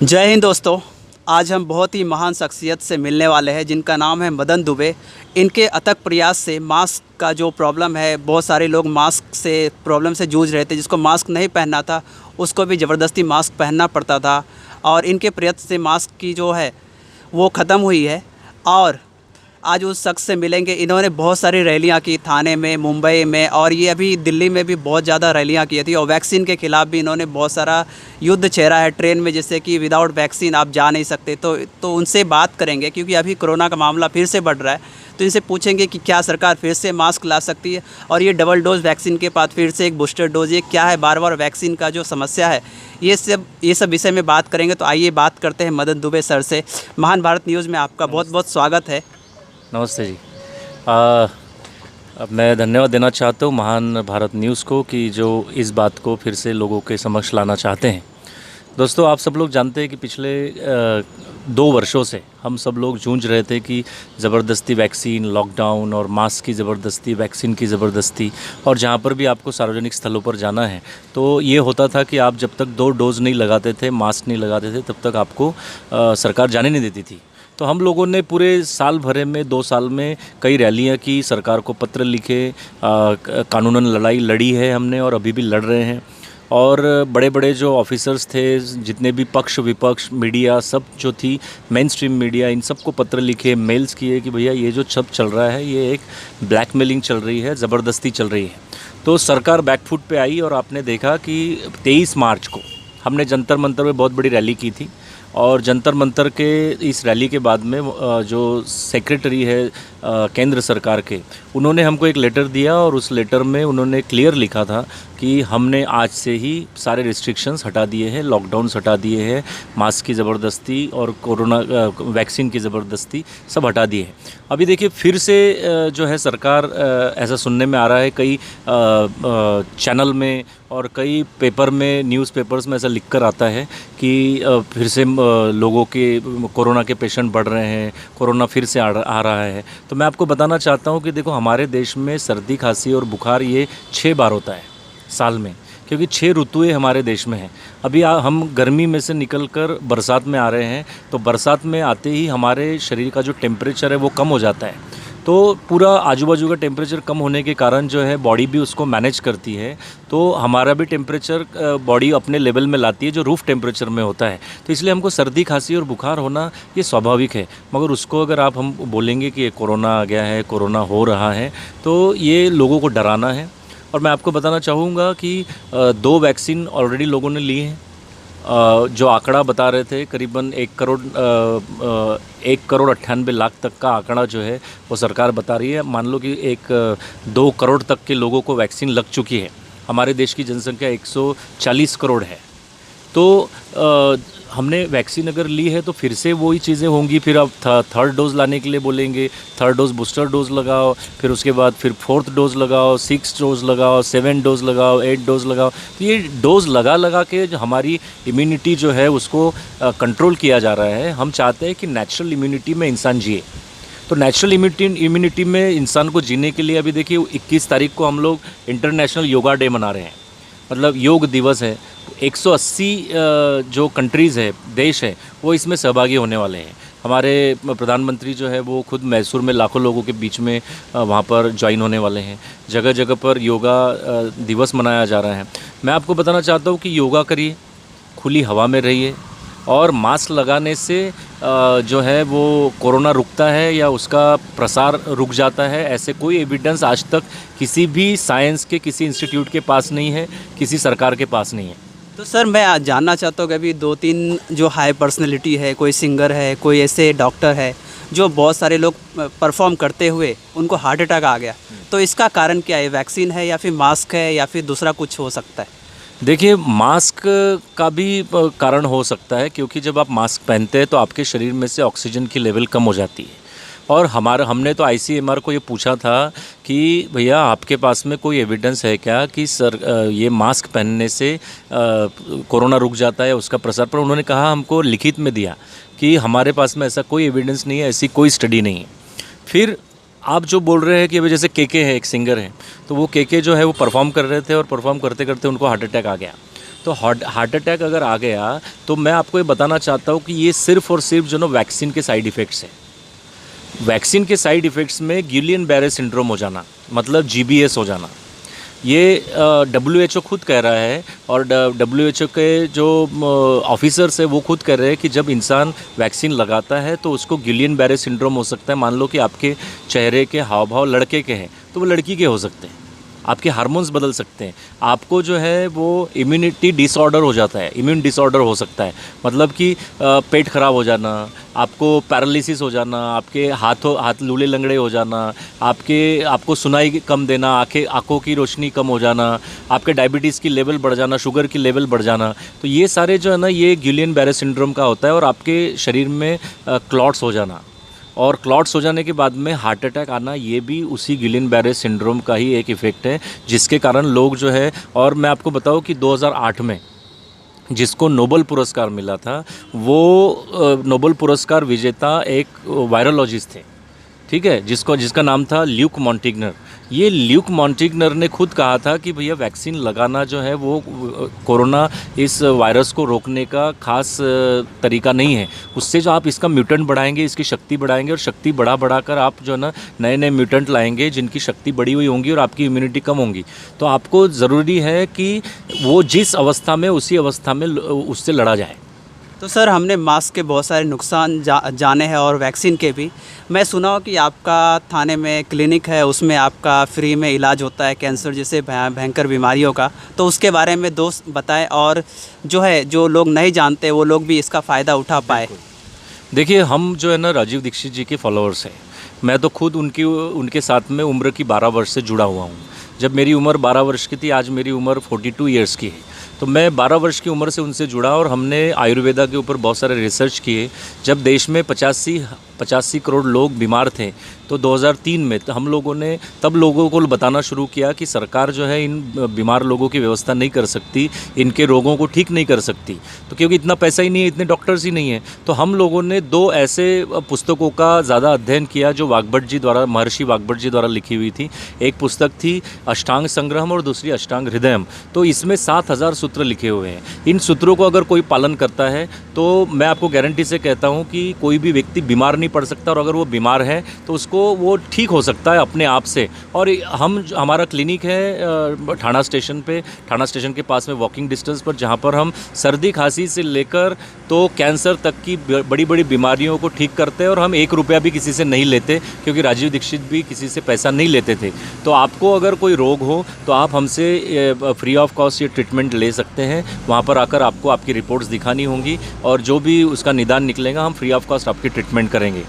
जय हिंद दोस्तों। आज हम बहुत ही महान शख्सियत से मिलने वाले हैं जिनका नाम है मदन दुबे। इनके अथक प्रयास से मास्क का जो प्रॉब्लम है, बहुत सारे लोग मास्क से प्रॉब्लम से जूझ रहे थे। जिसको मास्क नहीं पहनना था उसको भी ज़बरदस्ती मास्क पहनना पड़ता था और इनके प्रयत्न से मास्क की जो है वो ख़त्म हुई है। और आज उस शख्स से मिलेंगे। इन्होंने बहुत सारी रैलियां की थाने में, मुंबई में, और ये अभी दिल्ली में भी बहुत ज़्यादा रैलियां की थी। और वैक्सीन के ख़िलाफ़ भी इन्होंने बहुत सारा युद्ध छेड़ा है ट्रेन में, जैसे कि विदाउट वैक्सीन आप जा नहीं सकते। तो उनसे बात करेंगे क्योंकि अभी कोरोना का मामला फिर से बढ़ रहा है। तो इनसे पूछेंगे कि क्या सरकार फिर से मास्क ला सकती है, और ये डबल डोज वैक्सीन के बाद फिर से एक बूस्टर डोज, ये क्या है, बार बार वैक्सीन का जो समस्या है, ये सब विषय में बात करेंगे। तो आइए बात करते हैं मदन दुबे सर से। महान भारत न्यूज़ में आपका बहुत बहुत स्वागत है। नमस्ते जी। अब मैं धन्यवाद देना चाहता हूँ महान भारत न्यूज़ को कि जो इस बात को फिर से लोगों के समक्ष लाना चाहते हैं। दोस्तों, आप सब लोग जानते हैं कि पिछले 2 वर्षों से हम सब लोग जूझ रहे थे कि ज़बरदस्ती वैक्सीन, लॉकडाउन और मास्क की ज़बरदस्ती, वैक्सीन की ज़बरदस्ती, और जहाँ पर भी आपको सार्वजनिक स्थलों पर जाना है तो ये होता था कि आप जब तक 2 डोज नहीं लगाते थे, मास्क नहीं लगाते थे, तब तक आपको सरकार जाने नहीं देती थी। तो हम लोगों ने पूरे साल भरे में 2 साल में कई रैलियां की, सरकार को पत्र लिखे, कानूनन लड़ाई लड़ी है हमने और अभी भी लड़ रहे हैं। और बड़े बड़े जो ऑफिसर्स थे, जितने भी पक्ष विपक्ष, मीडिया सब जो थी, मेन स्ट्रीम मीडिया, इन सबको पत्र लिखे, मेल्स किए कि भैया ये जो सब चल रहा है ये एक ब्लैकमेलिंग चल रही है, ज़बरदस्ती चल रही है। तो सरकार बैकफुट पे आई और आपने देखा कि 23 मार्च को हमने जंतर मंतर में बहुत बड़ी रैली की थी। और जंतर मंतर के इस रैली के बाद में जो सेक्रेटरी है केंद्र सरकार के, उन्होंने हमको एक लेटर दिया और उस लेटर में उन्होंने क्लियर लिखा था कि हमने आज से ही सारे रिस्ट्रिक्शंस हटा दिए हैं, लॉकडाउन्स हटा दिए हैं, मास्क की ज़बरदस्ती और कोरोना वैक्सीन की ज़बरदस्ती सब हटा दिए हैं। अभी देखिए फिर से जो है सरकार, ऐसा सुनने में आ रहा है कई चैनल में और कई पेपर में, न्यूज़पेपर्स में ऐसा लिखकर आता है कि फिर से लोगों के कोरोना के पेशेंट बढ़ रहे हैं, कोरोना फिर से आ रहा है। तो मैं आपको बताना चाहता हूँ कि देखो, हमारे देश में सर्दी, खांसी और बुखार ये 6 बार होता है साल में, क्योंकि 6 ऋतुएं हमारे देश में हैं। अभी हम गर्मी में से निकलकर बरसात में आ रहे हैं, तो बरसात में आते ही हमारे शरीर का जो टेम्परेचर है वो कम हो जाता है। तो पूरा आजू बाजू का टेम्परेचर कम होने के कारण जो है बॉडी भी उसको मैनेज करती है, तो हमारा भी टेम्परेचर बॉडी अपने लेवल में लाती है जो रूफ टेम्परेचर में होता है। तो इसलिए हमको सर्दी, खांसी और बुखार होना ये स्वाभाविक है। मगर उसको अगर हम बोलेंगे कि कोरोना आ गया है, कोरोना हो रहा है, तो ये लोगों को डराना है। और मैं आपको बताना चाहूँगा कि 2 वैक्सीन ऑलरेडी लोगों ने ली हैं। जो आंकड़ा बता रहे थे करीबन 1 करोड़ 98 लाख तक का आंकड़ा जो है वो सरकार बता रही है। मान लो कि 2 करोड़ तक के लोगों को वैक्सीन लग चुकी है। हमारे देश की जनसंख्या 140 करोड़ है। तो हमने वैक्सीन अगर ली है तो फिर से वही चीज़ें होंगी। फिर अब थर्ड डोज़ लाने के लिए बोलेंगे, थर्ड डोज़ बूस्टर डोज़ लगाओ, फिर उसके बाद फिर 4th डोज़ लगाओ, 6th डोज़ लगाओ, 7 डोज़ लगाओ, 8 डोज़ लगाओ। तो ये डोज़ लगा के जो हमारी इम्यूनिटी जो है उसको कंट्रोल किया जा रहा है। हम चाहते हैं कि नेचुरल इम्यूनिटी में इंसान जिए। तो नेचुरल इम्यूनिटी में इंसान को जीने के लिए अभी देखिए 21 तारीख को हम लोग इंटरनेशनल योगा डे मना रहे हैं, मतलब योग दिवस है। 180 जो कंट्रीज़ है, देश है, वो इसमें सहभागी होने वाले हैं। हमारे प्रधानमंत्री जो है वो खुद मैसूर में लाखों लोगों के बीच में वहाँ पर ज्वाइन होने वाले हैं। जगह जगह पर योगा दिवस मनाया जा रहा है। मैं आपको बताना चाहता हूँ कि योगा करिए, खुली हवा में रहिए, और मास्क लगाने से जो है वो कोरोना रुकता है या उसका प्रसार रुक जाता है, ऐसे कोई एविडेंस आज तक किसी भी साइंस के किसी इंस्टीट्यूट के पास नहीं है, किसी सरकार के पास नहीं है। तो सर, मैं आज जानना चाहता हूँ कि अभी 2-3 जो हाई पर्सनैलिटी है, कोई सिंगर है, कोई ऐसे डॉक्टर है जो बहुत सारे लोग परफॉर्म करते हुए उनको हार्ट अटैक आ गया, तो इसका कारण क्या है? वैक्सीन है या फिर मास्क है या फिर दूसरा कुछ हो सकता है? देखिए, मास्क का भी कारण हो सकता है, क्योंकि जब आप मास्क पहनते हैं तो आपके शरीर में से ऑक्सीजन की लेवल कम हो जाती है। और हमने तो ICMR को ये पूछा था कि भैया आपके पास में कोई एविडेंस है क्या कि सर ये मास्क पहनने से कोरोना रुक जाता है, उसका प्रसार। पर उन्होंने कहा, हमको लिखित में दिया कि हमारे पास में ऐसा कोई एविडेंस नहीं है, ऐसी कोई स्टडी नहीं है। फिर आप जो बोल रहे हैं कि अभी जैसे केके है, एक सिंगर है, तो वो केके जो है वो परफॉर्म कर रहे थे और परफॉर्म करते करते उनको हार्ट अटैक आ गया। तो हार्ट अटैक अगर आ गया तो मैं आपको ये बताना चाहता हूँ कि ये सिर्फ और सिर्फ जो ना वैक्सीन के साइड इफ़ेक्ट्स है। वैक्सीन के साइड इफ़ेक्ट्स में गिलियन बैरे सिंड्रोम हो जाना, मतलब GBS हो जाना, ये WHO खुद कह रहा है, और WHO के जो ऑफिसर्स है वो खुद कह रहे हैं कि जब इंसान वैक्सीन लगाता है तो उसको गिलियन बैरे सिंड्रोम हो सकता है। मान लो कि आपके चेहरे के हाव भाव लड़के के हैं तो वो लड़की के हो सकते हैं, आपके हार्मोन्स बदल सकते हैं, आपको जो है वो इम्यूनिटी डिसऑर्डर हो जाता है, इम्यून डिसऑर्डर हो सकता है, मतलब कि पेट खराब हो जाना, आपको पैरालिसिस हो जाना, आपके हाथ लूले लंगड़े हो जाना, आपको सुनाई कम देना, आँखों की रोशनी कम हो जाना, आपके डायबिटीज़ की लेवल बढ़ जाना, शुगर की लेवल बढ़ जाना। तो ये सारे जो है ना ये गिलियन बैरे सिंड्रोम का होता है। और आपके शरीर में क्लॉट्स हो जाना, और क्लॉट्स हो जाने के बाद में हार्ट अटैक आना, ये भी उसी गिलियन बैरे सिंड्रोम का ही एक इफ़ेक्ट है, जिसके कारण लोग जो है। और मैं आपको बताऊं कि 2008 में जिसको नोबेल पुरस्कार मिला था, वो नोबेल पुरस्कार विजेता एक वायरोलॉजिस्ट थे, ठीक है, जिसका नाम था ल्यूक मॉन्टिग्नर। ये ल्यूक मॉन्टिग्नर ने खुद कहा था कि भैया वैक्सीन लगाना जो है वो कोरोना इस वायरस को रोकने का खास तरीका नहीं है। उससे जो आप इसका म्यूटेंट बढ़ाएंगे, इसकी शक्ति बढ़ाएंगे, और शक्ति बढ़ा कर आप जो है ना नए नए म्यूटेंट लाएंगे जिनकी शक्ति बढ़ी हुई होंगी और आपकी इम्यूनिटी कम होंगी। तो आपको ज़रूरी है कि वो जिस अवस्था में उसी अवस्था में उससे लड़ा जाए। तो सर, हमने मास्क के बहुत सारे नुकसान जाने हैं और वैक्सीन के भी। मैं सुना हो कि आपका थाने में क्लिनिक है, उसमें आपका फ्री में इलाज होता है कैंसर जैसे भयंकर बीमारियों का। तो उसके बारे में दोस्त बताएं, और जो लोग नहीं जानते वो लोग भी इसका फ़ायदा उठा पाए। देखिए, हम जो है ना राजीव दीक्षित जी के फॉलोअर्स हैं। मैं तो खुद उनके साथ में उम्र की 12 वर्ष से जुड़ा हुआ हूँ। जब मेरी उम्र 12 वर्ष की थी, आज मेरी उम्र 42 ईयर्स की है। तो मैं 12 वर्ष की उम्र से उनसे जुड़ा, और हमने आयुर्वेदा के ऊपर बहुत सारे रिसर्च किए। जब देश में 85 करोड़ लोग बीमार थे, तो 2003 में हम लोगों ने तब लोगों को बताना शुरू किया कि सरकार जो है इन बीमार लोगों की व्यवस्था नहीं कर सकती, इनके रोगों को ठीक नहीं कर सकती, तो क्योंकि इतना पैसा ही नहीं है, इतने डॉक्टर्स ही नहीं है। तो हम लोगों ने 2 ऐसे पुस्तकों का ज़्यादा अध्ययन किया जो महर्षि वाग्भट जी द्वारा लिखी हुई थी। एक पुस्तक थी अष्टांग संग्रहम और दूसरी अष्टांग हृदयम। तो इसमें 7000 सूत्र लिखे हुए हैं। इन सूत्रों को अगर कोई पालन करता है तो मैं आपको गारंटी से कहता हूँ कि कोई भी व्यक्ति बीमार नहीं पड़ सकता, और अगर वो बीमार है तो उसको वो ठीक हो सकता है अपने आप से। और हमारा क्लिनिक है ठाणा स्टेशन के पास में, वॉकिंग डिस्टेंस पर, जहाँ पर हम सर्दी खांसी से लेकर तो कैंसर तक की बड़ी बड़ी बीमारियों को ठीक करते हैं। और हम 1 रुपया भी किसी से नहीं लेते, क्योंकि राजीव दीक्षित भी किसी से पैसा नहीं लेते थे। तो आपको अगर कोई रोग हो तो आप हमसे फ्री ऑफ कॉस्ट ये ट्रीटमेंट ले सकते हैं। वहाँ पर आकर आपको आपकी रिपोर्ट्स दिखानी होंगी, और जो भी उसका निदान निकलेगा हम फ्री ऑफ कॉस्ट आपकी ट्रीटमेंट करेंगे।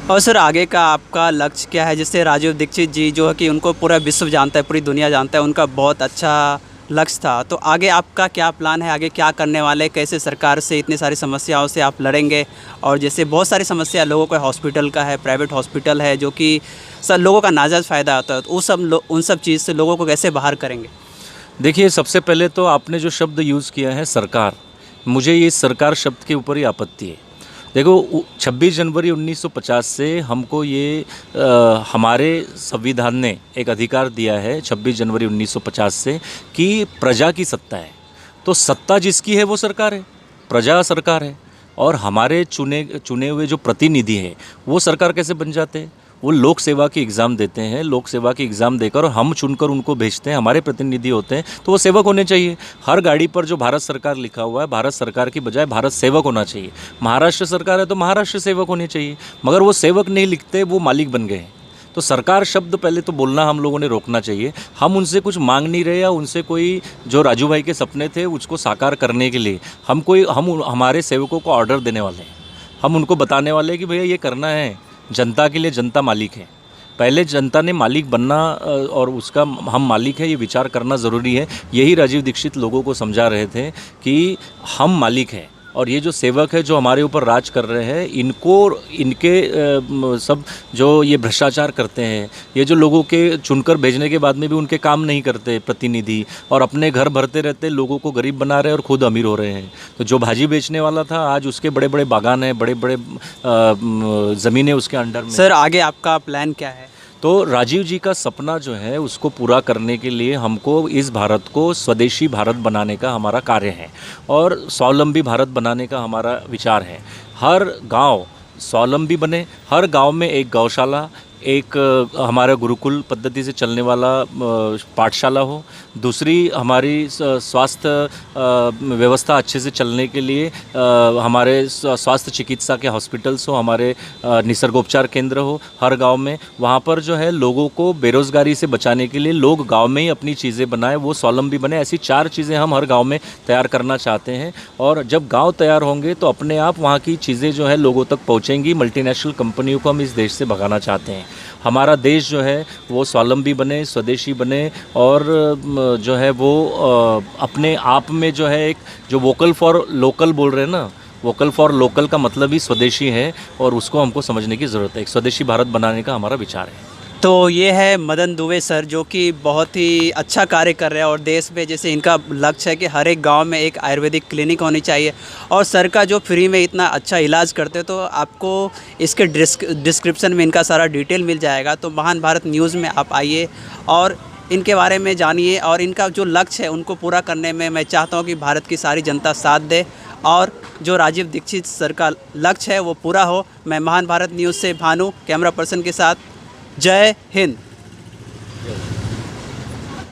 और सर, आगे का आपका लक्ष्य क्या है? जैसे राजीव दीक्षित जी जो है कि उनको पूरा विश्व जानता है, पूरी दुनिया जानता है, उनका बहुत अच्छा लक्ष्य था। तो आगे आपका क्या प्लान है? आगे क्या करने वाले? कैसे सरकार से इतनी सारी समस्याओं से आप लड़ेंगे? और जैसे बहुत सारी समस्या लोगों को हॉस्पिटल का है, प्राइवेट हॉस्पिटल है, जो कि सर लोगों का नाजायज़ फ़ायदा होता है, तो उन सब चीज़ से लोगों को कैसे बाहर करेंगे? देखिए, सबसे पहले तो आपने जो शब्द यूज़ किया है सरकार, मुझे ये सरकार शब्द के ऊपर ही आपत्ति है। देखो, 26 जनवरी 1950 से हमको ये हमारे संविधान ने एक अधिकार दिया है 26 जनवरी 1950 से कि प्रजा की सत्ता है। तो सत्ता जिसकी है वो सरकार है, प्रजा सरकार है, और हमारे चुने हुए जो प्रतिनिधि हैं वो सरकार कैसे बन जाते हैं? वो लोक सेवा की एग्ज़ाम देते हैं, लोक सेवा की एग्ज़ाम देकर और हम चुनकर उनको भेजते हैं, हमारे प्रतिनिधि होते हैं, तो वो सेवक होने चाहिए। हर गाड़ी पर जो भारत सरकार लिखा हुआ है, भारत सरकार की बजाय भारत सेवक होना चाहिए। महाराष्ट्र सरकार है तो महाराष्ट्र सेवक होने चाहिए, मगर वो सेवक नहीं लिखते, वो मालिक बन गए हैं। तो सरकार शब्द पहले तो बोलना हम लोगों ने रोकना चाहिए। हम उनसे कुछ मांग नहीं रहे, या उनसे कोई जो राजू भाई के सपने थे उसको साकार करने के लिए हम हमारे सेवकों को ऑर्डर देने वाले हैं। हम उनको बताने वाले हैं कि भैया ये करना है, जनता के लिए जनता मालिक है। पहले जनता ने मालिक बनना और उसका हम मालिक है ये विचार करना ज़रूरी है। यही राजीव दीक्षित लोगों को समझा रहे थे कि हम मालिक हैं, और ये जो सेवक है जो हमारे ऊपर राज कर रहे हैं, इनके सब जो ये भ्रष्टाचार करते हैं, ये जो लोगों के चुनकर भेजने के बाद में भी उनके काम नहीं करते प्रतिनिधि, और अपने घर भरते रहते, लोगों को गरीब बना रहे और खुद अमीर हो रहे हैं। तो जो भाजी बेचने वाला था आज उसके बड़े बड़े बागान हैं, बड़े बड़े ज़मीनें उसके अंडर में। सर, आगे आपका प्लान क्या है? तो राजीव जी का सपना जो है उसको पूरा करने के लिए हमको इस भारत को स्वदेशी भारत बनाने का हमारा कार्य है और स्वावलंबी भारत बनाने का हमारा विचार है। हर गांव स्वावलंबी बने, हर गांव में एक गौशाला, एक हमारा गुरुकुल पद्धति से चलने वाला पाठशाला हो, दूसरी हमारी स्वास्थ्य व्यवस्था अच्छे से चलने के लिए हमारे स्वास्थ्य चिकित्सा के हॉस्पिटल्स हो, हमारे निसर्गोपचार केंद्र हो हर गांव में। वहाँ पर जो है लोगों को बेरोज़गारी से बचाने के लिए लोग गांव में ही अपनी चीज़ें बनाएं, वो स्वावलंबी बने। ऐसी 4 चीज़ें हम हर गांव में तैयार करना चाहते हैं और जब गांव तैयार होंगे तो अपने आप वहाँ की चीज़ें जो है लोगों तक पहुँचेंगी। मल्टीनेशनल कंपनियों को हम इस देश से भगाना चाहते हैं। हमारा देश जो है वो स्वावलंबी बने, स्वदेशी बने और जो है वो अपने आप में जो है एक जो वोकल फॉर लोकल बोल रहे हैं ना, वोकल फॉर लोकल का मतलब ही स्वदेशी है और उसको हमको समझने की ज़रूरत है। एक स्वदेशी भारत बनाने का हमारा विचार है। तो ये है मदन दुबे सर, जो कि बहुत ही अच्छा कार्य कर रहे हैं और देश में जैसे इनका लक्ष्य है कि हर एक गांव में एक आयुर्वेदिक क्लिनिक होनी चाहिए और सर का जो फ्री में इतना अच्छा इलाज करते हैं, तो आपको इसके डिस्क्रिप्शन में इनका सारा डिटेल मिल जाएगा। तो महान भारत न्यूज़ में आप आइए और इनके बारे में जानिए और इनका जो लक्ष्य है उनको पूरा करने में मैं चाहता हूँ कि भारत की सारी जनता साथ दे और जो राजीव दीक्षित सर का लक्ष्य है वो पूरा हो। मैं महान भारत न्यूज़ से भानु कैमरा पर्सन के साथ, जय हिंद।